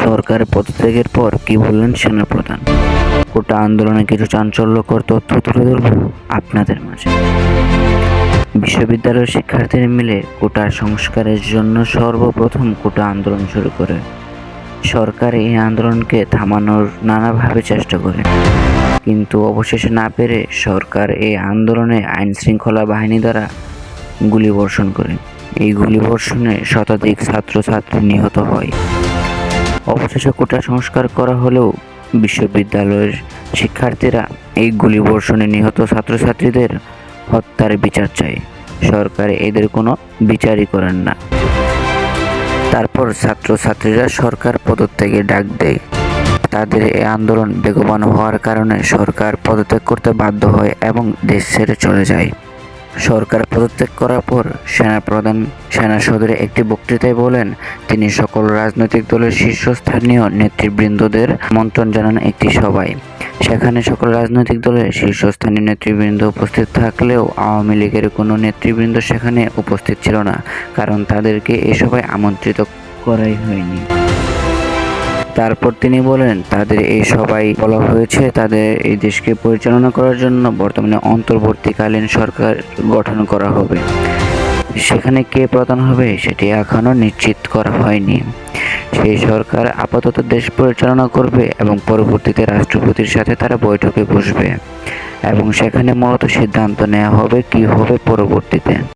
সরকারের পদত্যাগের পর কি বললেন সেনাপ্রধান? কোটা আন্দোলনে কিছু চাঞ্চল্যকর তথ্য তুলে ধরব আপনাদের মাঝে। বিশ্ববিদ্যালয়ের শিক্ষার্থীরা মিলে কোটা সংস্কারের জন্য সর্বপ্রথম কোটা আন্দোলন শুরু করে। সরকার এই আন্দোলনকে থামানোর নানাভাবে চেষ্টা করে, কিন্তু অবশেষে না পেরে সরকার এই আন্দোলনে আইনশৃঙ্খলা বাহিনী দ্বারা গুলিবর্ষণ করে। এই গুলিবর্ষণে শতাধিক ছাত্রছাত্রী নিহত হয়। অবশেষে কোটা সংস্কার করা হলেও বিশ্ববিদ্যালয়ের শিক্ষার্থীরা এই গুলিবর্ষণে নিহত ছাত্রছাত্রীদের হত্যার বিচার চায়। সরকার এদের কোনো বিচারই করেন না। তারপর ছাত্রছাত্রীরা সরকার পদত্যাগের ডাক দেয়। তাদের এই আন্দোলন বেগবান হওয়ার কারণে সরকার পদত্যাগ করতে বাধ্য হয় এবং দেশ ছেড়ে চলে যায়। সরকার পদত্যাগ করার পর সেনাপ্রধান সেনা সদরে একটি বক্তৃতায় বলেন, তিনি সকল রাজনৈতিক দলের শীর্ষস্থানীয় নেতৃবৃন্দদের আমন্ত্রণ জানান একটি সভায়। সেখানে সকল রাজনৈতিক দলের শীর্ষস্থানীয় নেতৃবৃন্দ উপস্থিত থাকলেও আওয়ামী লীগের কোনো নেতৃবৃন্দ সেখানে উপস্থিত ছিল না, কারণ তাদেরকে এ সভায় আমন্ত্রিত করাই হয়নি। তারপর তিনি বলেন, তাদের এই সবাই বলা হয়েছে তাদের এই দেশকে পরিচালনা করার জন্য বর্তমানে অন্তর্বর্তীকালীন সরকার গঠন করা হবে। সেখানে কে প্রধান হবে সেটি এখনও নিশ্চিত করা হয়নি। সেই সরকার আপাতত দেশ পরিচালনা করবে এবং পরবর্তীতে রাষ্ট্রপতির সাথে তারা বৈঠকে বসবে এবং সেখানে মূলত সিদ্ধান্ত নেওয়া হবে কি হবে পরবর্তীতে।